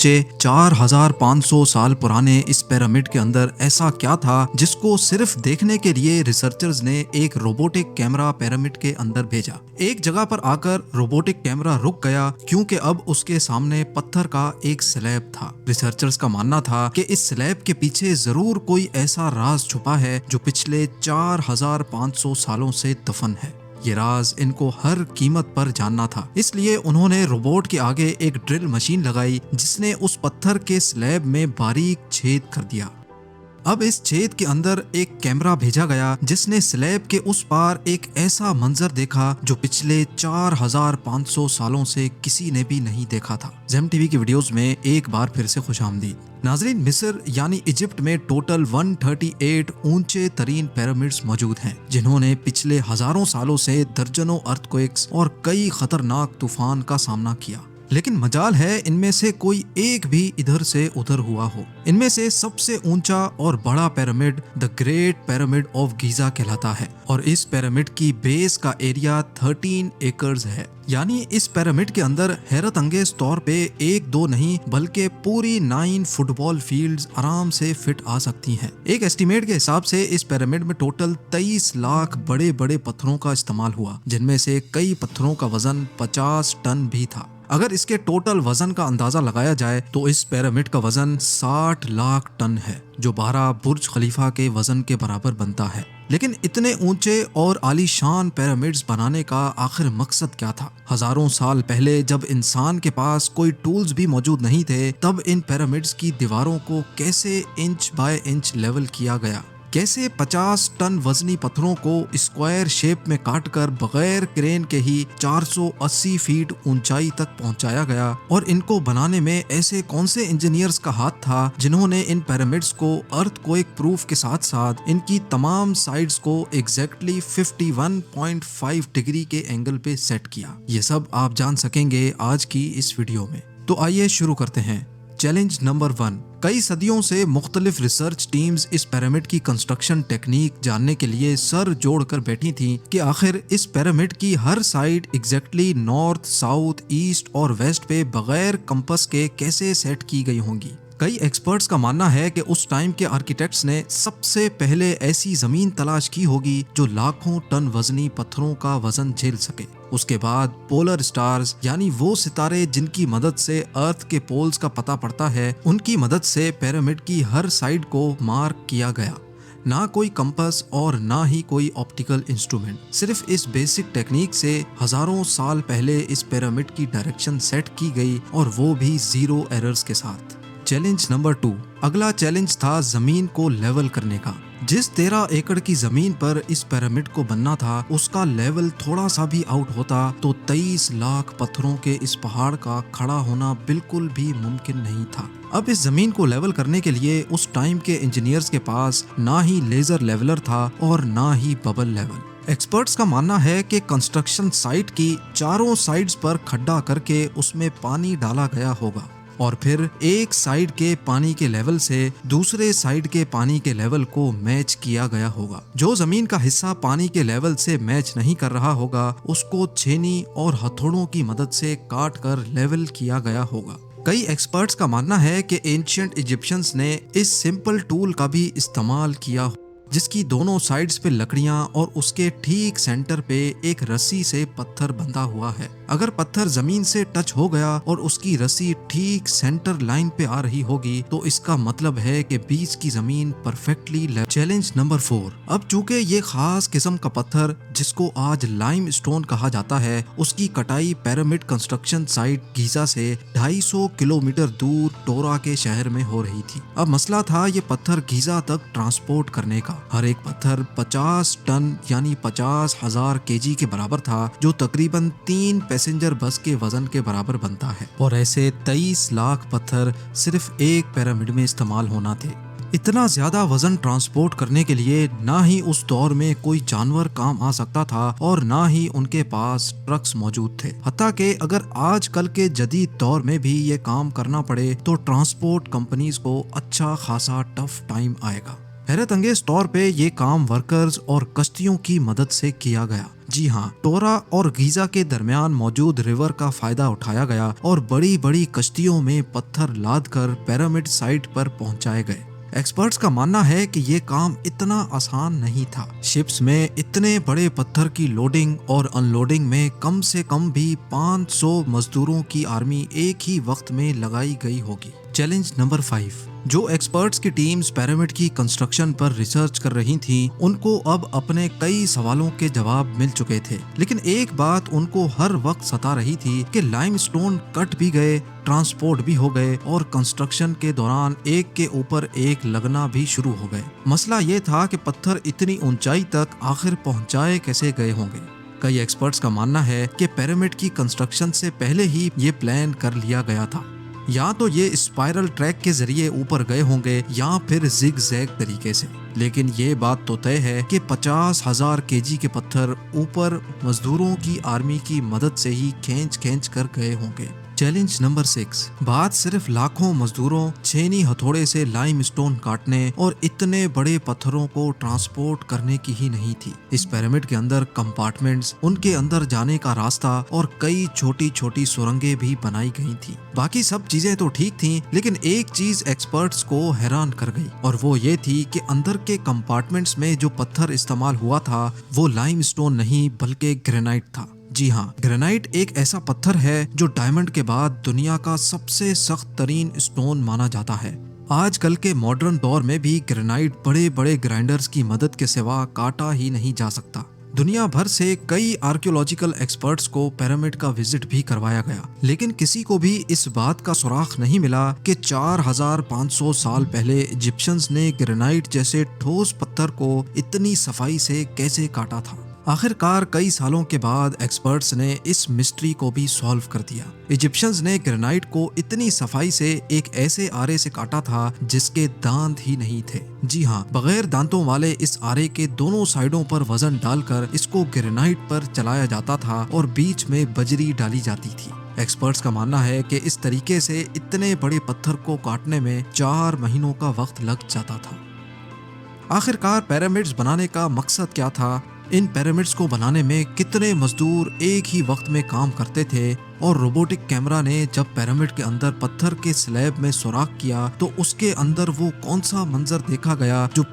سوچے 4500 سال پرانے اس پیرامڈ کے اندر ایسا کیا تھا جس کو صرف دیکھنے کے لیے ریسرچرز نے ایک روبوٹک کیمرہ پیرامڈ کے اندر بھیجا۔ ایک جگہ پر آ کر روبوٹک کیمرہ رک گیا کیونکہ اب اس کے سامنے پتھر کا ایک سلیب تھا۔ ریسرچرز کا ماننا تھا کہ اس سلیب کے پیچھے ضرور کوئی ایسا راز چھپا ہے جو پچھلے 4500 سالوں سے دفن ہے۔ یہ راز ان کو ہر قیمت پر جاننا تھا، اس لیے انہوں نے روبوٹ کے آگے ایک ڈرل مشین لگائی جس نے اس پتھر کے سلیب میں باریک چھید کر دیا۔ اب اس چھید کے اندر ایک کیمرہ بھیجا گیا جس نے سلیب کے اس پار ایک ایسا منظر دیکھا جو پچھلے 4500 سالوں سے کسی نے بھی نہیں دیکھا تھا۔ زیم ٹی وی کی ویڈیوز میں ایک بار پھر سے خوش آمدید۔ ناظرین، مصر یعنی ایجپٹ میں ٹوٹل 138 اونچے ترین پیرامڈز موجود ہیں جنہوں نے پچھلے ہزاروں سالوں سے درجنوں ارتھکویکس اور کئی خطرناک طوفان کا سامنا کیا، لیکن مجال ہے ان میں سے کوئی ایک بھی ادھر سے ادھر ہوا ہو۔ ان میں سے سب سے اونچا اور بڑا pyramid the great pyramid of Giza کہلاتا ہے، اور اس پیرامڈ کی بیس کا ایریا 13 ایکڑز ہے۔ یعنی اس پیرامڈ کے اندر حیرت انگیز طور پہ ایک دو نہیں بلکہ پوری 9 فٹ بال فیلڈز آرام سے فٹ آ سکتی ہیں۔ ایک ایسٹیمیٹ کے حساب سے اس پیرامڈ میں ٹوٹل 23 لاکھ بڑے بڑے پتھروں کا استعمال ہوا، جن میں سے کئی پتھروں کا وزن 50 ٹن بھی تھا۔ اگر اس کے ٹوٹل وزن کا اندازہ لگایا جائے تو اس پیرامڈ کا وزن 60 لاکھ ٹن ہے، جو 12 برج خلیفہ کے وزن کے برابر بنتا ہے۔ لیکن اتنے اونچے اور عالی شان پیرامڈز بنانے کا آخر مقصد کیا تھا؟ ہزاروں سال پہلے جب انسان کے پاس کوئی ٹولز بھی موجود نہیں تھے، تب ان پیرامڈز کی دیواروں کو کیسے انچ بائی انچ لیول کیا گیا؟ کیسے 50 ٹن وزنی پتھروں کو اسکوائر شیپ میں کاٹ کر بغیر کرین کے ہی 480 فیٹ اونچائی تک پہنچایا گیا؟ اور ان کو بنانے میں ایسے کون سے انجینئرز کا ہاتھ تھا جنہوں نے ان پیرامڈز کو ارتھ کوئک پروف کے ساتھ ساتھ ان کی تمام سائڈز کو ایگزیکٹلی 51.5 ڈگری کے اینگل پہ سیٹ کیا؟ یہ سب آپ جان سکیں گے آج کی اس ویڈیو میں، تو آئیے شروع کرتے ہیں۔ Challenge number 1۔ کئی صدیوں سے مختلف ریسرچ ٹیمز اس پیرامڈ کی کنسٹرکشن ٹیکنیک جاننے کے لیے سر جوڑ کر بیٹھی تھیں کہ آخر اس پیرامڈ کی ہر side exactly north, south, east اور ویسٹ پہ بغیر کمپس کے کیسے سیٹ کی گئی ہوں گی۔ کئی ایکسپرٹس کا ماننا ہے کہ اس ٹائم کے آرکیٹیکٹس نے سب سے پہلے ایسی زمین تلاش کی ہوگی جو لاکھوں ٹن وزنی پتھروں کا وزن جھیل سکے۔ اس کے بعد پولر سٹارز یعنی وہ ستارے جن کی مدد سے ارتھ کے پولز کا پتہ پڑتا ہے، ان کی مدد سے پیرامڈ کی ہر سائڈ کو مارک کیا گیا۔ نہ کوئی کمپس اور نہ ہی کوئی آپٹیکل انسٹرومنٹ، صرف اس بیسک ٹیکنیک سے ہزاروں سال پہلے اس پیرامڈ کی ڈائریکشن سیٹ کی گئی، اور وہ بھی 0 ایررز کے ساتھ۔ Challenge number 2۔ اگلا چیلنج تھا زمین کو لیول کرنے کا۔ جس 13 ایکڑ کی زمین پر اس پیرامڈ کو بننا تھا، اس کا لیول تھوڑا سا بھی آؤٹ ہوتا تو 23 لاکھ پتھروں کے اس پہاڑ کا کھڑا ہونا بالکل بھی ممکن نہیں تھا۔ اب اس زمین کو لیول کرنے کے لیے اس ٹائم کے انجینئرز کے پاس نہ ہی لیزر لیولر تھا اور نہ ہی ببل لیول۔ ایکسپرٹس کا ماننا ہے کہ کنسٹرکشن سائٹ کی چاروں سائڈز پر کھڈا کر کے اس میں پانی ڈالا گیا ہوگا، اور پھر ایک سائیڈ کے پانی کے لیول سے دوسرے سائیڈ کے پانی کے لیول کو میچ کیا گیا ہوگا۔ جو زمین کا حصہ پانی کے لیول سے میچ نہیں کر رہا ہوگا، اس کو چھینی اور ہتھوڑوں کی مدد سے کاٹ کر لیول کیا گیا ہوگا۔ کئی ایکسپرٹس کا ماننا ہے کہ اینشینٹ ایجپشنز نے اس سمپل ٹول کا بھی استعمال کیا، جس کی دونوں سائڈز پہ لکڑیاں اور اس کے ٹھیک سینٹر پہ ایک رسی سے پتھر بندھا ہوا ہے۔ اگر پتھر زمین سے ٹچ ہو گیا اور اس کی رسی ٹھیک سینٹر لائن پہ آ رہی ہوگی تو اس کا مطلب ہے کہ بیچ کی زمین پرفیکٹلی لیول۔ Challenge number 4۔ اب چونکہ یہ خاص قسم کا پتھر جس کو آج لائم اسٹون کہا جاتا ہے، اس کی کٹائی پیرامڈ کنسٹرکشن سائٹ گیزا سے 250 کلومیٹر دور ٹورا کے شہر میں ہو رہی تھی۔ اب مسئلہ تھا یہ پتھر گیزا تک ٹرانسپورٹ کرنے کا۔ ہر ایک پتھر 50 ٹن یعنی 50,000 kg کے برابر تھا، جو تقریباً 3 پیسنجر بس کے وزن کے برابر بنتا ہے، اور ایسے 23 لاکھ پتھر صرف ایک پیرامڈ میں استعمال ہونا تھے۔ اتنا زیادہ وزن ٹرانسپورٹ کرنے کے لیے نہ ہی اس دور میں کوئی جانور کام آ سکتا تھا اور نہ ہی ان کے پاس ٹرکس موجود تھے۔ حتیٰ کہ اگر آج کل کے جدید دور میں بھی یہ کام کرنا پڑے تو ٹرانسپورٹ کمپنیز کو اچھا خاصا ٹف ٹائم آئے گا۔ حیرت انگیز طور پہ یہ کام ورکرز اور کشتیوں کی مدد سے کیا گیا۔ جی ہاں، ٹورا اور گیزا کے درمیان موجود ریور کا فائدہ اٹھایا گیا اور بڑی بڑی کشتیوں میں پتھر لاد کر پیرامڈ سائٹ پر پہنچائے گئے۔ ایکسپرٹس کا ماننا ہے کہ یہ کام اتنا آسان نہیں تھا۔ شپس میں اتنے بڑے پتھر کی لوڈنگ اور ان لوڈنگ میں کم سے کم بھی 500 مزدوروں کی آرمی ایک ہی وقت میں لگائی گئی ہوگی۔ Challenge number 5۔ جو ایکسپرٹس کی ٹیمز پیرامڈ کی کنسٹرکشن پر ریسرچ کر رہی تھیں، ان کو اب اپنے کئی سوالوں کے جواب مل چکے تھے، لیکن ایک بات ان کو ہر وقت ستا رہی تھی کہ لائم سٹون کٹ بھی گئے، ٹرانسپورٹ بھی ہو گئے اور کنسٹرکشن کے دوران ایک کے اوپر ایک لگنا بھی شروع ہو گئے۔ مسئلہ یہ تھا کہ پتھر اتنی اونچائی تک آخر پہنچائے کیسے گئے ہوں گے۔ کئی ایکسپرٹس کا ماننا ہے کہ پیرامڈ کی کنسٹرکشن سے پہلے ہی یہ پلان کر لیا گیا تھا، یا تو یہ اسپائرل ٹریک کے ذریعے اوپر گئے ہوں گے یا پھر زگ زیگ طریقے سے، لیکن یہ بات تو طے ہے کہ 50,000 kg کے پتھر اوپر مزدوروں کی آرمی کی مدد سے ہی کھینچ کر گئے ہوں گے۔ Challenge number 6۔ بات صرف لاکھوں مزدوروں چھینی ہتھوڑے سے لائم سٹون کاٹنے اور اتنے بڑے پتھروں کو ٹرانسپورٹ کرنے کی ہی نہیں تھی۔ اس پیرامڈ کے اندر کمپارٹمنٹس، ان کے اندر جانے کا راستہ اور کئی چھوٹی چھوٹی سرنگیں بھی بنائی گئی تھی۔ باقی سب چیزیں تو ٹھیک تھیں، لیکن ایک چیز ایکسپرٹس کو حیران کر گئی، اور وہ یہ تھی کہ اندر کے کمپارٹمنٹس میں جو پتھر استعمال ہوا تھا وہ لائم سٹون نہیں بلکہ گرینائٹ تھا۔ جی ہاں، گرینائٹ ایک ایسا پتھر ہے جو ڈائمنڈ کے بعد دنیا کا سب سے سخت ترین سٹون مانا جاتا ہے۔ آج کل کے ماڈرن دور میں بھی گرینائٹ بڑے بڑے گرائنڈرز کی مدد کے سوا کاٹا ہی نہیں جا سکتا۔ دنیا بھر سے کئی آرکیولوجیکل ایکسپرٹس کو پیرامڈ کا وزٹ بھی کروایا گیا، لیکن کسی کو بھی اس بات کا سراغ نہیں ملا کہ 4500 سال پہلے ایجپشنز نے گرینائٹ جیسے ٹھوس پتھر کو اتنی صفائی سے کیسے کاٹا تھا۔ آخر کار کئی سالوں کے بعد ایکسپرٹس نے اس مسٹری کو بھی سالو کر دیا۔ ایجپشنز نے گرینائٹ کو اتنی صفائی سے ایک ایسے آرے سے کاٹا تھا جس کے دانت ہی نہیں تھے۔ جی ہاں، بغیر دانتوں والے اس آرے کے دونوں سائیڈوں پر وزن ڈال کر اس کو گرینائٹ پر چلایا جاتا تھا اور بیچ میں بجری ڈالی جاتی تھی۔ ایکسپرٹس کا ماننا ہے کہ اس طریقے سے اتنے بڑے پتھر کو کاٹنے میں 4 مہینوں کا وقت لگ جاتا تھا۔ آخر کار پیرامڈز بنانے کا مقصد کیا تھا؟ ان پیرامڈز کو بنانے میں کتنے مزدور ایک ہی وقت میں کام کرتے تھے؟ اور روبوٹک کیمرہ نے جب پیرامڈ کے اندر پتھر کے سلیب میں سوراخ کیا تو اس کے اندر وہ کون سا منظر دیکھا گیا جو